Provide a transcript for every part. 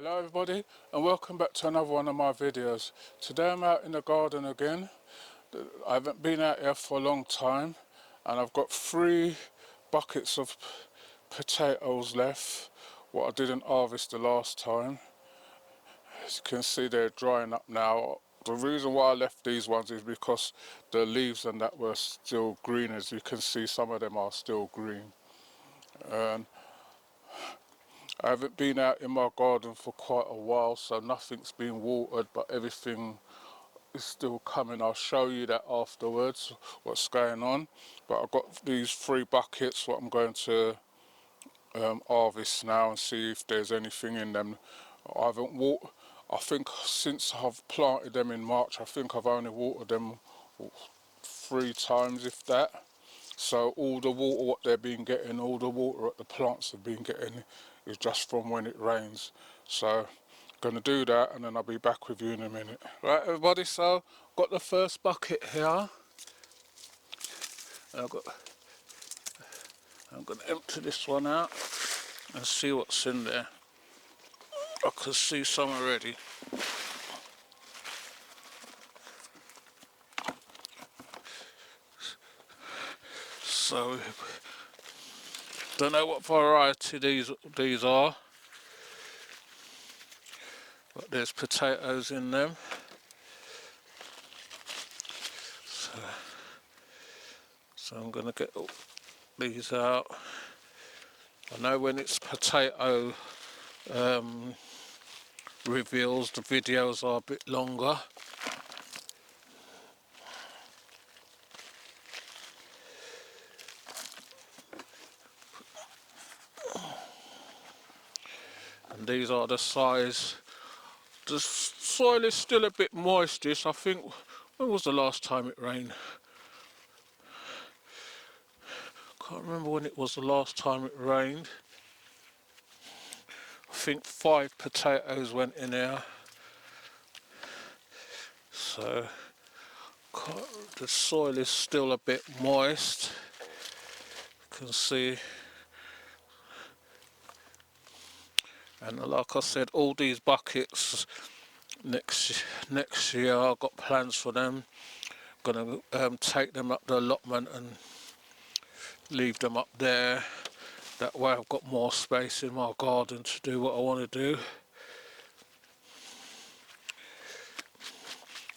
Hello everybody and welcome back to another one of my videos. Today I'm out in the garden again. I haven't been out here for a long time and I've got 3 buckets of potatoes left, what I didn't harvest the last time. As you can see, they're drying up now. The reason why I left these ones is because the leaves and that were still green. As you can see, some of them are still green. And I haven't been out in my garden for quite a while, so nothing's been watered, but everything is still coming. I'll show you that afterwards, what's going on. But I've got these 3 buckets, what I'm going to harvest now and see if there's anything in them. I haven't watered, I think since I've planted them in March, I think I've only watered them 3 times, if that. So all the water what they've been getting, all the water that the plants have been getting is just from when it rains. So I'm going to do that and then I'll be back with you in a minute. Right everybody, so got the first bucket here. I'm going to empty this one out and see what's in there. I can see some already. So don't know what variety these are, but there's potatoes in them. So I'm going to get these out. I know when it's potato reveals, the videos are a bit longer. And these are the size. The soil is still a bit moistish. I think, when was the last time it rained? Can't remember when it was the last time it rained. I think 5 potatoes went in here. So the soil is still a bit moist. You can see. And like I said, all these buckets next year I've got plans for them. I'm gonna take them up the allotment and leave them up there. That way I've got more space in my garden to do what I want to do.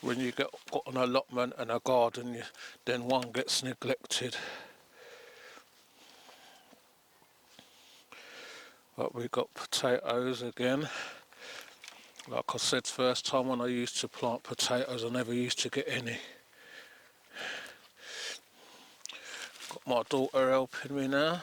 When you got an allotment and a garden, then one gets neglected. But we got potatoes again. Like I said, first time when I used to plant potatoes, I never used to get any. Got my daughter helping me now.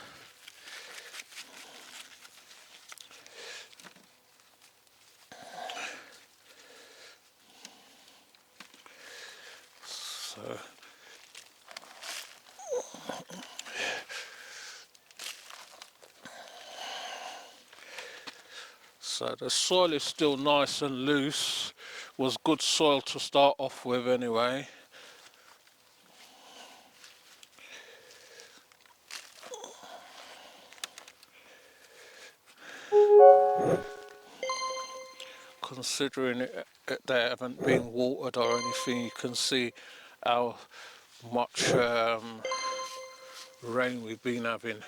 So the soil is still nice and loose. Was good soil to start off with anyway. Considering they haven't been watered or anything, you can see how much rain we've been having.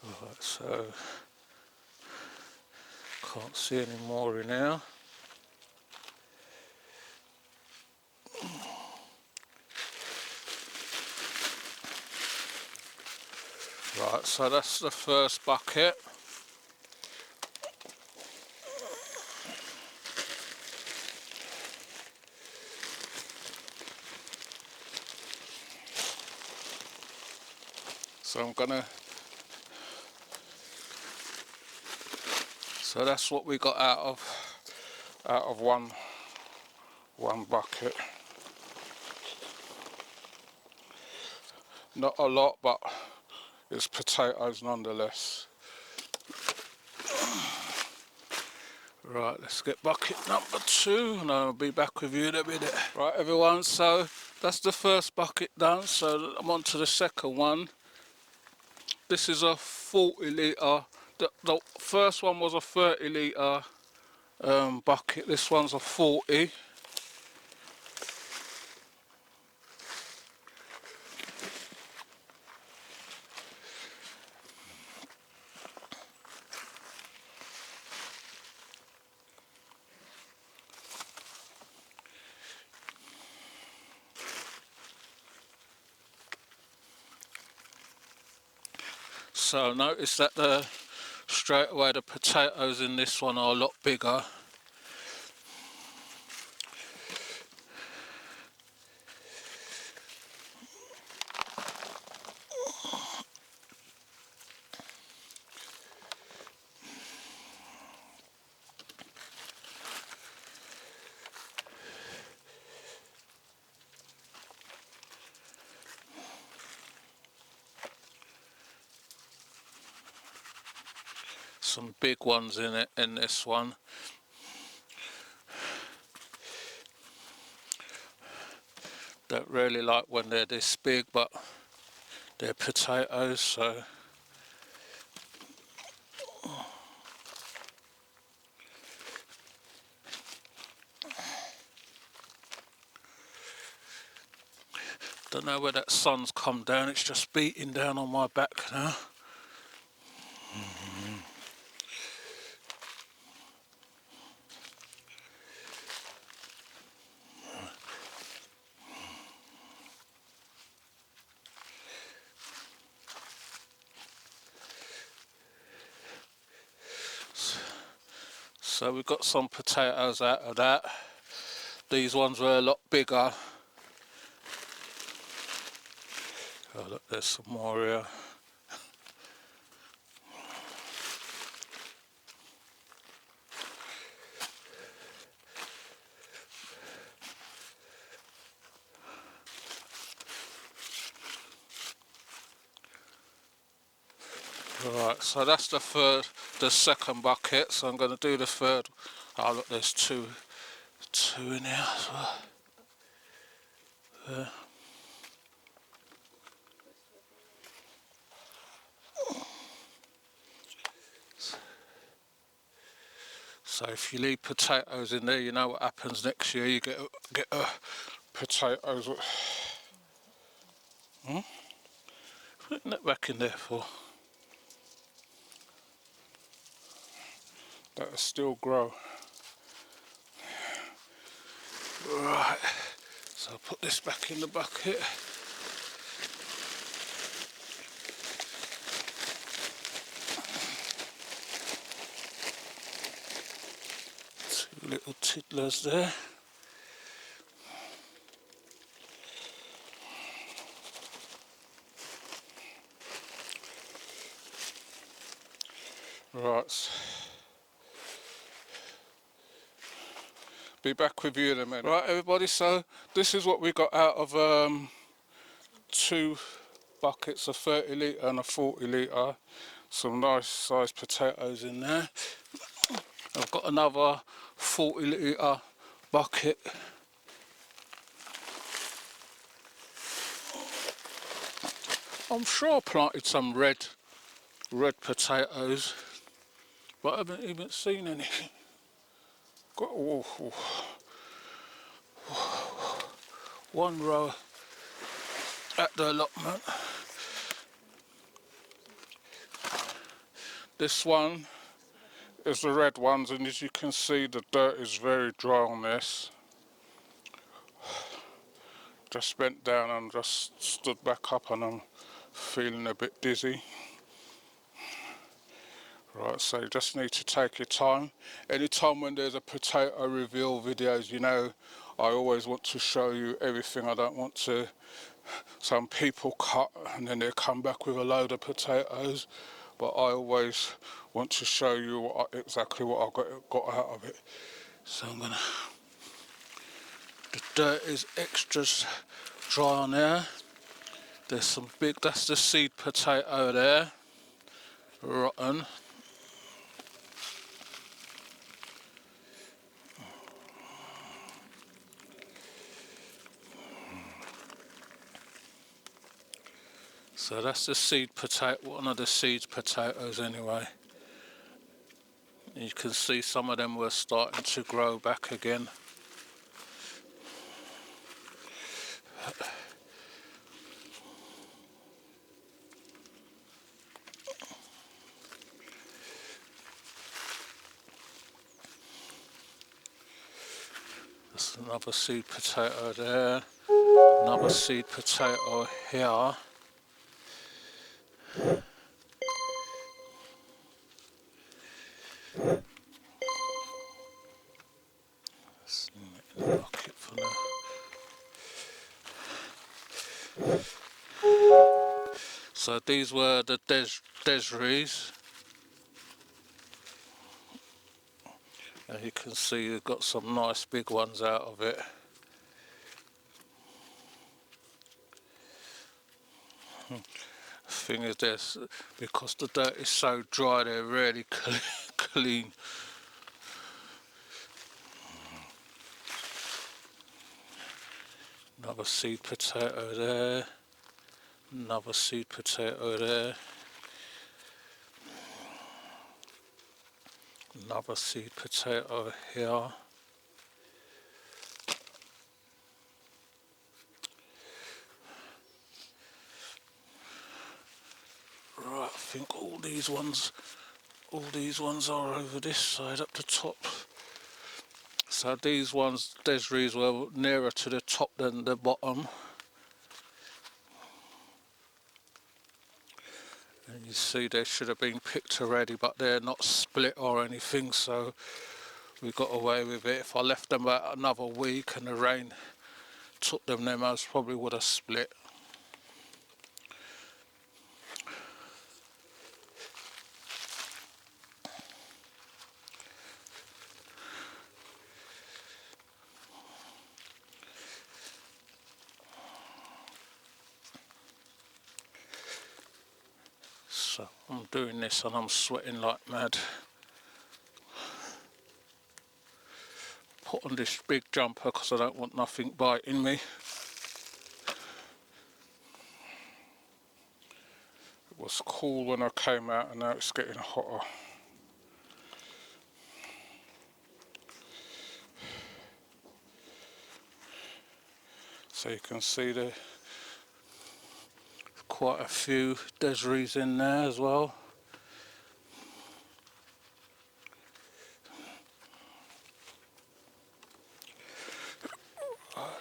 Right, so can't see any more in now. Right, so that's the first bucket. So so that's what we got out of one bucket. Not a lot, but it's potatoes nonetheless. Right, let's get bucket number 2 and I'll be back with you in a minute. Right everyone, so that's the first bucket done, so I'm on to the second one. This is a 40 litre, the first one was a 30 litre bucket, this one's a 40. So notice that straight away the potatoes in this one are a lot bigger. Some big ones in it in this one. Don't really like when they're this big, but they're potatoes, so don't know where that sun's come down, it's just beating down on my back now. So we've got some potatoes out of that. These ones were a lot bigger. Oh look, there's some more here. Right, so that's the second bucket, so I'm going to do the third. Oh look, there's two in here as well. There. So if you leave potatoes in there, you know what happens next year. You get potatoes. Putting that back in there for. That'll still grow. Right, so I'll put this back in the bucket. Two little tiddlers there. Right. Be back with you in a minute. Right everybody, so this is what we got out of 2 buckets, a 30 litre and a 40 litre. Some nice sized potatoes in there. I've got another 40 litre bucket. I'm sure I planted some red potatoes, but I haven't even seen any. Got one row at the allotment. This one is the red ones, and as you can see the dirt is very dry on this. Just bent down and just stood back up and I'm feeling a bit dizzy. Right, so you just need to take your time. Anytime when there's a potato reveal videos, you know, I always want to show you everything. I don't want to, some people cut and then they come back with a load of potatoes, but I always want to show you exactly what I got out of it. So I'm gonna, the dirt is extra dry on there. There's some big, that's the seed potato there, rotten. So that's the seed potato, one of the seed potatoes anyway. You can see some of them were starting to grow back again. There's another seed potato there, another seed potato here. Let's make the bucket for now. So these were the D.W.Ws. And you can see you've got some nice big ones out of it. Thing is this, because the dirt is so dry, they're really clean. Another seed potato there, another seed potato there, another seed potato here. Right, I think all these ones are over this side up the top. So these ones, D.W.Ws, were nearer to the top than the bottom. And you see they should have been picked already, but they're not split or anything, so we got away with it. If I left them about another week and the rain took them, they most probably would have split. So I'm doing this and I'm sweating like mad. Put on this big jumper because I don't want nothing biting me. It was cool when I came out and now it's getting hotter. So you can see there's quite a few D.W.Ws in there as well.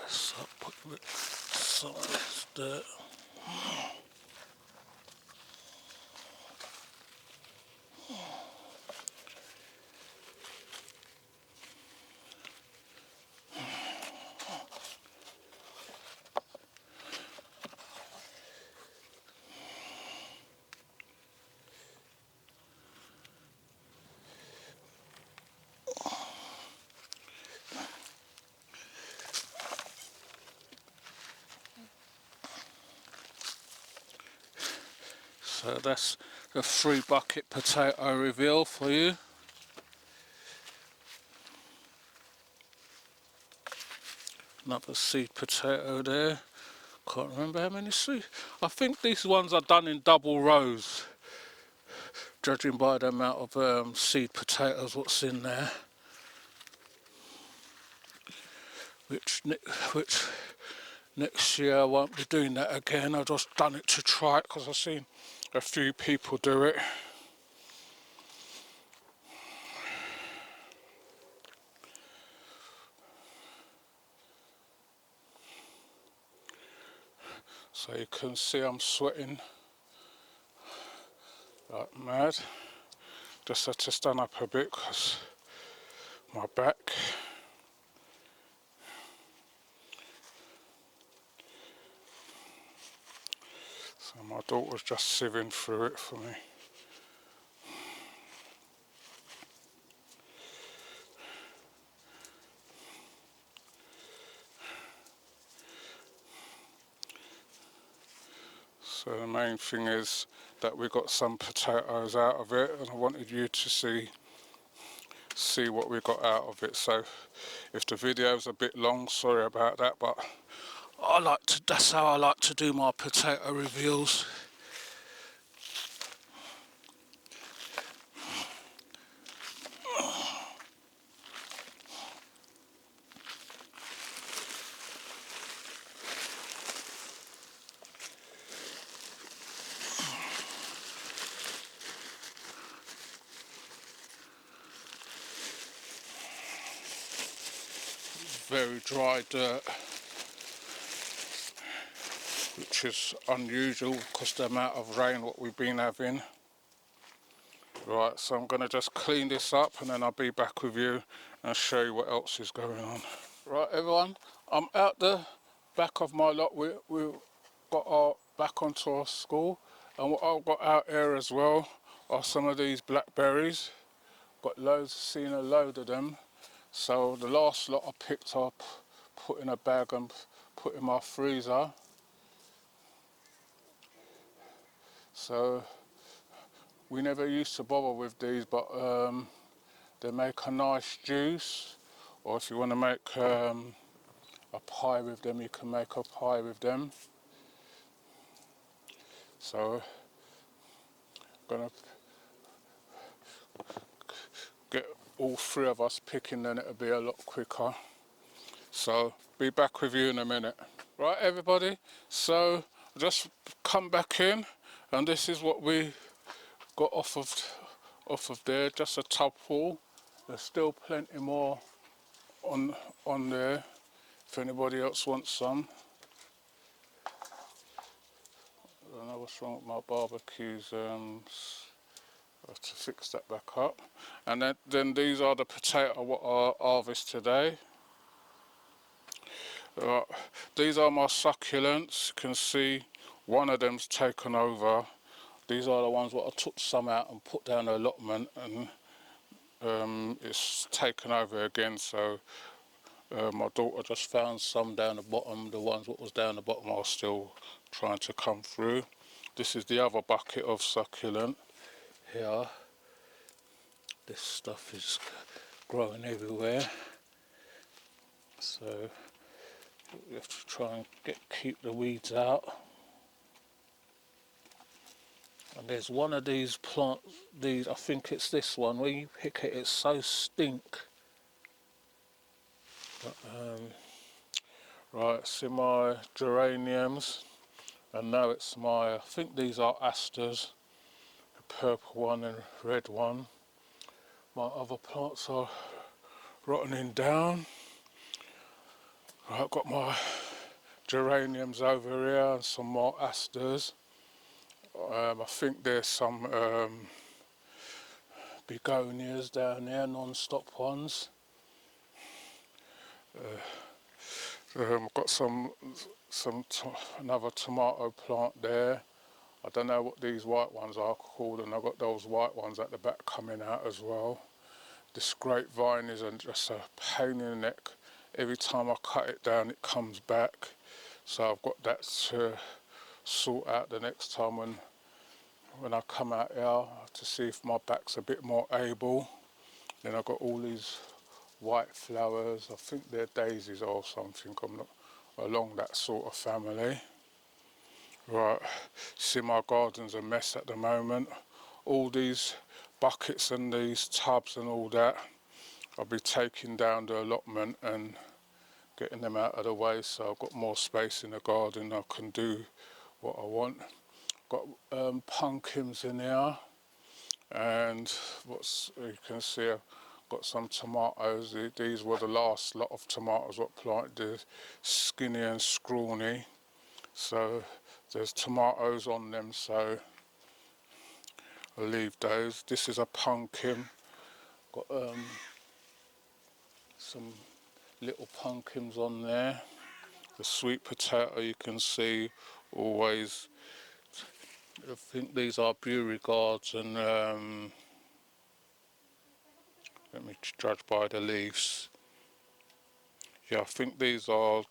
So put some of this dirt. So that's a 3-bucket potato reveal for you. Another seed potato there. Can't remember how many seeds. I think these ones are done in double rows, judging by the amount of seed potatoes what's in there. Which next year I won't be doing that again. I've just done it to try it because I've seen a few people do it. So you can see I'm sweating like mad. Just had to stand up a bit because my back. So my daughter's just sieving through it for me. So the main thing is that we got some potatoes out of it, and I wanted you to see what we got out of it. So if the video's a bit long, sorry about that, but that's how I like to do my potato reviews. Very dry dirt, which is unusual because the amount of rain what we've been having. Right, so I'm going to just clean this up and then I'll be back with you and show you what else is going on. Right everyone, I'm out the back of my lot. We got our back onto our school, and what I've got out here as well are some of these blackberries. Got loads, seen a load of them. So the last lot I picked up, put in a bag and put in my freezer. So we never used to bother with these, but they make a nice juice, or if you want to make a pie with them, you can make a pie with them. So I'm gonna get all three of us picking, then it'll be a lot quicker. So be back with you in a minute. Right everybody, so just come back in, and this is what we got off of there, just a tub full. There's still plenty more on there if anybody else wants some. I don't know what's wrong with my barbecues. I have to fix that back up. And then these are the potato what I harvest today. These are my succulents. You can see one of them's taken over. These are the ones what I took some out and put down the allotment, and it's taken over again. So my daughter just found some down the bottom. The ones what was down the bottom are still trying to come through. This is the other bucket of succulent here. This stuff is growing everywhere, so you have to try and keep the weeds out. And there's one of these plants, I think it's this one, when you pick it, it's so stink. But, right, see my geraniums, and now it's I think these are asters, the purple one and red one. My other plants are rotting down. Right, I've got my geraniums over here and some more asters. I think there's some begonias down there, non-stop ones. I've got another tomato plant there. I don't know what these white ones are called, and I've got those white ones at the back coming out as well. This grapevine is just a pain in the neck. Every time I cut it down, it comes back. So I've got that to sort out the next time when I come out here, to see if my back's a bit more able. Then I've got all these white flowers. I think they're daisies or something. I'm not along that sort of family. Right, see my garden's a mess at the moment. All these buckets and these tubs and all that, I'll be taking down the allotment and getting them out of the way, so I've got more space in the garden. I can do what I want. Got pumpkins in here, and you can see I've got some tomatoes. These were the last lot of tomatoes what planted. They're skinny and scrawny, so there's tomatoes on them, so I'll leave those. This is a pumpkin. Got some little pumpkins on there. The sweet potato you can see always. I think these are Beauregards, and let me judge by the leaves. Yeah, I think these are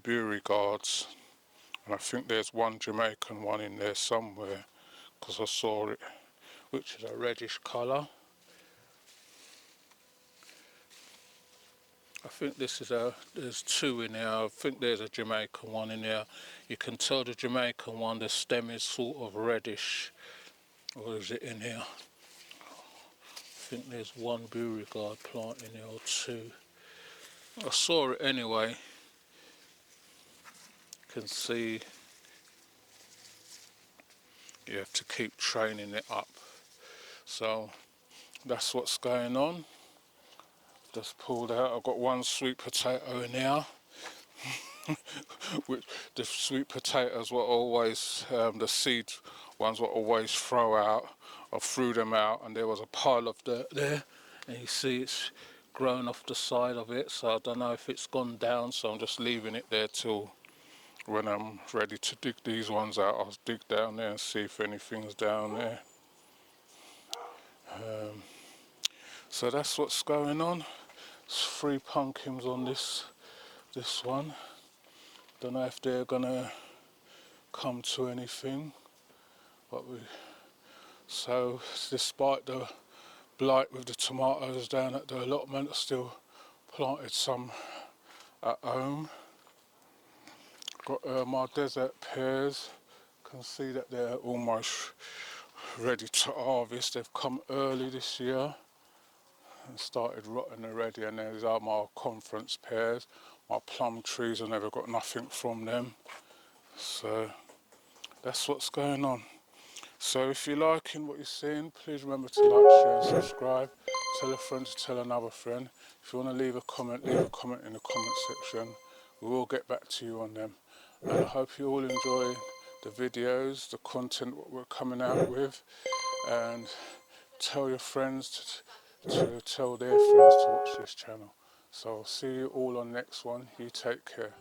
Beauregards. and I think there's one Jamaican one in there somewhere because I saw it, which is a reddish colour. I think there's two in there. I think there's a Jamaican one in there. You can tell the Jamaican one, the stem is sort of reddish. Or is it in here? I think there's one Beauregard plant in there, or two. I saw it anyway. You can see you have to keep training it up. So that's what's going on. Just pulled out. I've got one sweet potato in here. Which the sweet potatoes were always, the seed ones were always throw out. I threw them out and there was a pile of dirt there, and you see it's grown off the side of it, so I don't know if it's gone down, so I'm just leaving it there till when I'm ready to dig these ones out. I'll dig down there and see if anything's down there. So that's what's going on. There's 3 pumpkins on this one. Don't know if they're gonna come to anything, but so despite the blight with the tomatoes down at the allotment, I still planted some at home. Got my desert pears. Can see that they're almost ready to harvest. They've come early this year and started rotting already, and these are my conference pears. My plum trees, I never got nothing from them. So that's what's going on. So if you're liking what you're seeing, please remember to like, share and subscribe. Tell a friend to tell another friend. If you want to leave a comment in the comment section. We will get back to you on them. And I hope you all enjoy the videos, the content what we're coming out with, and tell your friends to tell their friends to watch this channel. So I'll see you all on the next one. You take care.